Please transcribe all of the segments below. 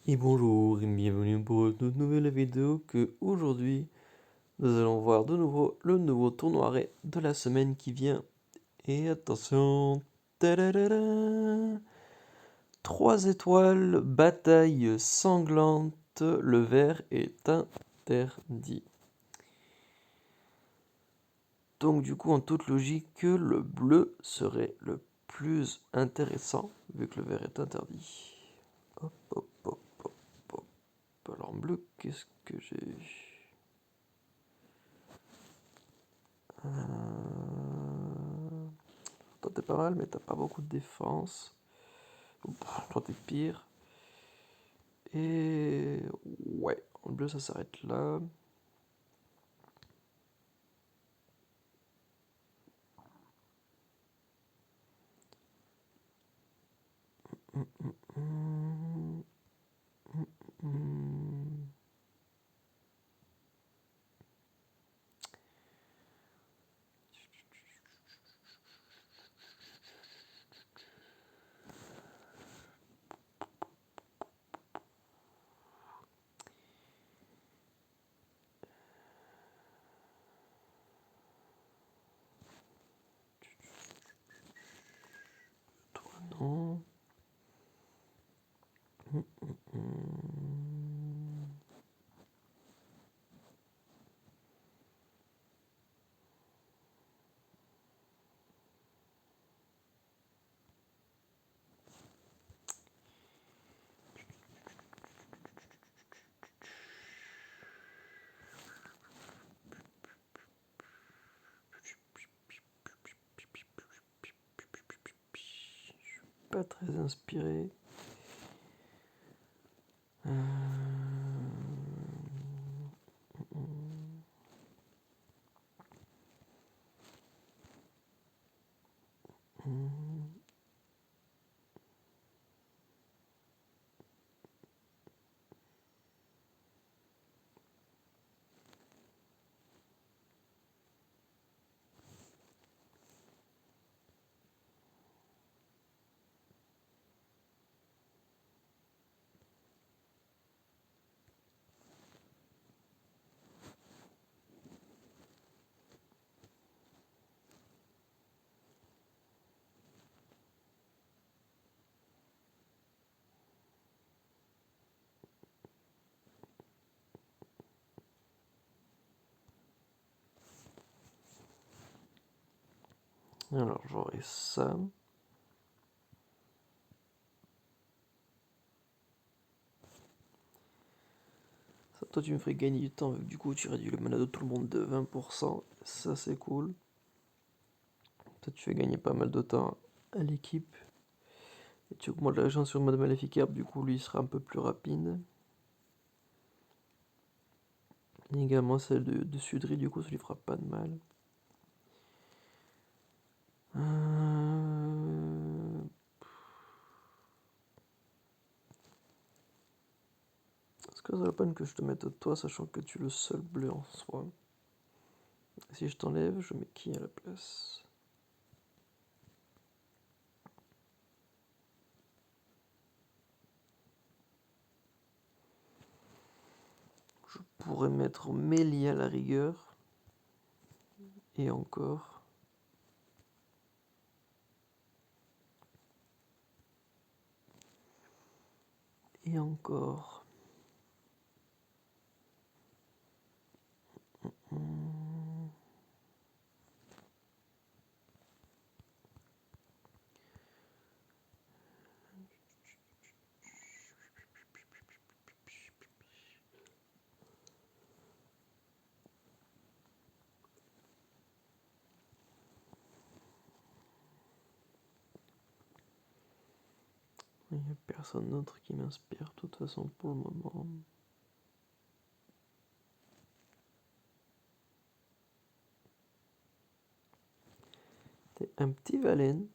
Et bonjour et bienvenue pour une toute nouvelle vidéo que aujourd'hui nous allons voir de nouveau le nouveau tournoi de la semaine qui vient. Et attention, tadadada, 3 étoiles, bataille sanglante, le vert est interdit. Donc du coup en toute logique le bleu serait le plus intéressant vu que le vert est interdit. Hop hop hop hop hop. Alors en bleu qu'est-ce que j'ai? Toi t'es pas mal mais t'as pas beaucoup de défense. Toi t'es pire. Et ouais, en bleu ça s'arrête là. Hum, hum, hum, hum, hum. Toi non. Hum, hum, hum. Je suis pas très inspiré. Alors j'aurai ça. Ça, toi tu me ferais gagner du temps, vu que du coup tu réduis le mana de tout le monde de 20%. Ça c'est cool. Toi tu fais gagner pas mal de temps à l'équipe. Et tu augmentes la chance sur le mode maléfique herbe, du coup lui il sera un peu plus rapide. Et également celle de Sudri, du coup ça lui fera pas de mal. Est-ce que ça vaut la peine que je te mette toi, sachant que tu es le seul bleu en soi? Si je t'enlève, je mets qui à la place? Je pourrais mettre Mélie à la rigueur. Et encore. Et encore. Il n'y a personne d'autre qui m'inspire, de toute façon, pour le moment. T'es un petit Valen.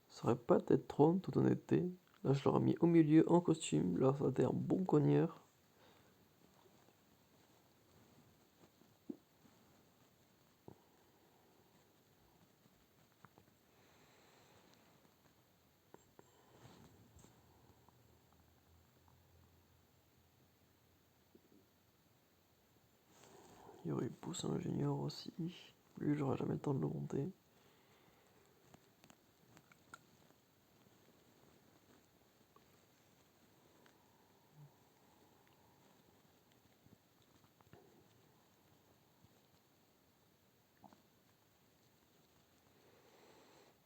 Ça aurait pas être trop, en toute honnêteté. Là, je l'aurais mis au milieu en costume. Là, ça aurait été un bon cogneur. Il y aurait Pouce Ingénieur aussi. Lui, j'aurai jamais le temps de le monter.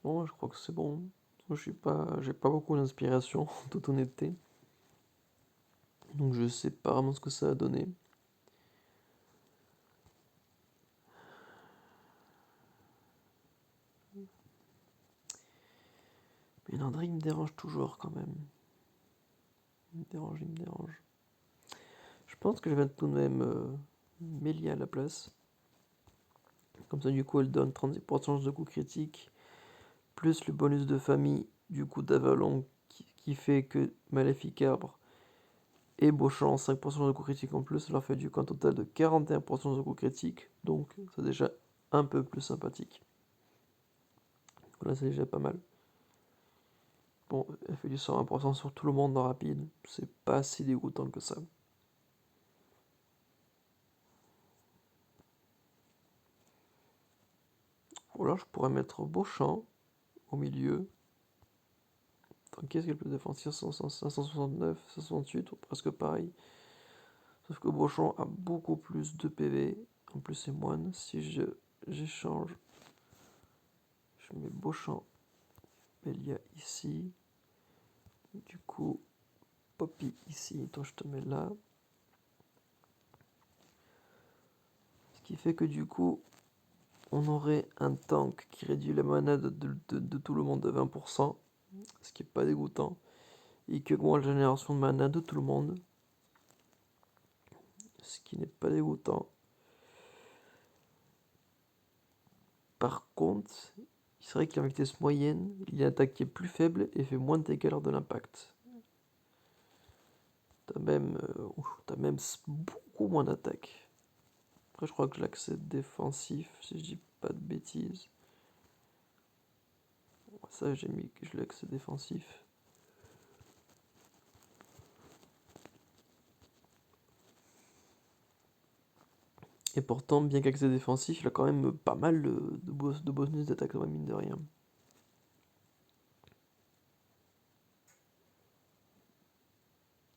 Bon, je crois que c'est bon. J'ai pas beaucoup d'inspiration, en toute honnêteté. Donc je sais pas vraiment ce que ça a donné. Mais Landry, il me dérange toujours quand même. Il me dérange, il me dérange. Je pense que je vais mettre tout de même Mélia à la place. Comme ça, du coup, elle donne 36% de coup critique, plus le bonus de famille du coup d'Avalon qui fait que Maléfique Arbre et Beauchamp 5% de coup critique en plus, ça leur fait du coup un total de 41% de coup critique, donc c'est déjà un peu plus sympathique. Voilà, c'est déjà pas mal. Bon, elle fait du 120% sur tout le monde dans rapide, c'est pas si dégoûtant que ça. Ou alors je pourrais mettre Beauchamp au milieu. Enfin, qu'est-ce qui est le plus défensif? 569, 568, ou presque pareil. Sauf que Beauchamp a beaucoup plus de PV. En plus, c'est moine. Si j'échange, je mets Beauchamp, Mélia ici. Du coup, Poppy ici. Toi, je te mets là. Ce qui fait que du coup, on aurait un tank qui réduit la mana de tout le monde de 20%. Ce qui est pas dégoûtant. Et qui augmente la génération de mana de tout le monde. Ce qui n'est pas dégoûtant. Par contre, c'est vrai qu'il a une vitesse moyenne, il a une attaque qui est plus faible et fait moins de dégâts lors de l'impact. T'as même beaucoup moins d'attaque. Après, je crois que l'accès défensif, si je dis pas de bêtises. Ça, j'ai mis que je l'ai accès défensif. Et pourtant, bien qu'accès défensif, il a quand même pas mal de bonus d'attaque, mine de rien.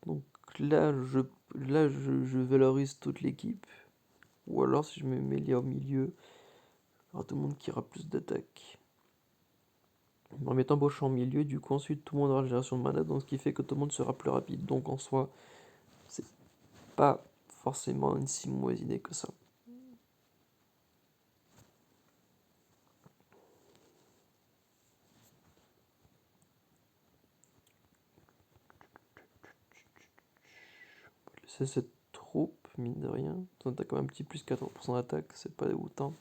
Donc je valorise toute l'équipe. Ou alors, si je mets Mélia au milieu, il y aura tout le monde qui aura plus d'attaque. En mettant Beauchamp au milieu, du coup, ensuite, tout le monde aura la génération de mana, donc ce qui fait que tout le monde sera plus rapide. Donc, en soi, c'est pas forcément une si mauvaise idée que ça. C'est cette troupe, mine de rien. T'as quand même un petit plus 80% d'attaque, c'est pas dégoûtant.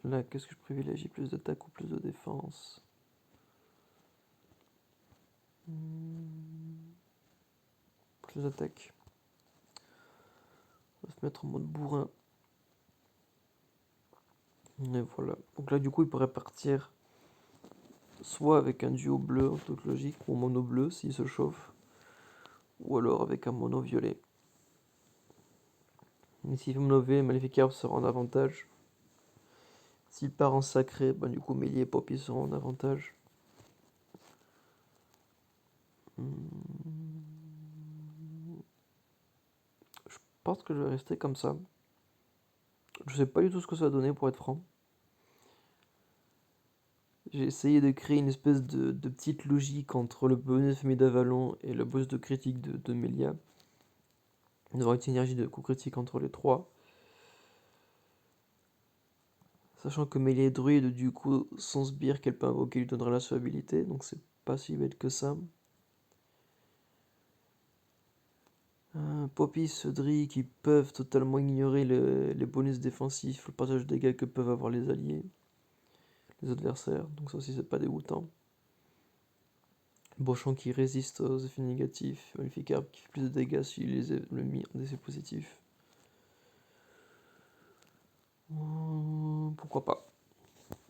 Là, qu'est-ce que je privilégie? Plus d'attaque ou plus de défense? Plus d'attaque. On va se mettre en mode bourrin. Et voilà. Donc là, du coup, il pourrait partir soit avec un duo bleu en toute logique, ou mono bleu s'il se chauffe, ou alors avec un mono violet. Mais s'il fait mono violet, Maléfique Arbre sera en avantage. S'il part en sacré, bah du coup Mélie et Poppy seront en avantage. Je pense que je vais rester comme ça. Je sais pas du tout ce que ça va donner pour être franc. J'ai essayé de créer une espèce de petite logique entre le bonus de famille d'Avalon et le bonus de critique de Mélia. Nous aurons une synergie de coup critique entre les trois. Sachant que Mélia est druide, du coup, son sbire qu'elle peut invoquer lui donnera la survivabilité, donc c'est pas si bête que ça. Poppy, Cedric, qui peuvent totalement ignorer les bonus défensifs, le partage de dégâts que peuvent avoir les alliés, les adversaires, donc ça aussi c'est pas dégoûtant. Beauchamp qui résiste aux effets négatifs, Maléfique Arbre qui fait plus de dégâts s'il le mis en essai positif. Pourquoi pas?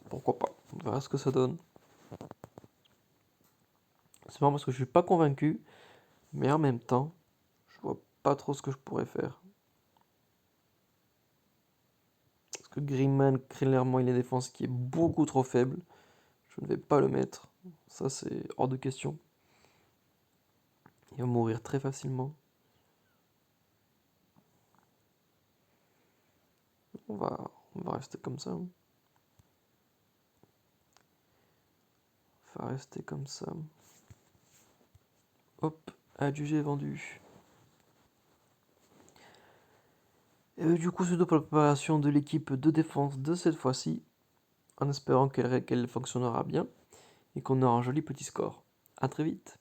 Pourquoi pas? On verra ce que ça donne. C'est marrant parce que je suis pas convaincu, mais en même temps, je vois pas trop ce que je pourrais faire. Parce que Griezmann, clairement, il a une défense qui est beaucoup trop faible. Je ne vais pas le mettre. Ça, c'est hors de question. Il va mourir très facilement. On va rester comme ça. On va rester comme ça. Hop, adjugé, vendu. Du coup, c'est tout pour la préparation de l'équipe de défense de cette fois-ci, en espérant qu'elle fonctionnera bien et qu'on aura un joli petit score. A très vite.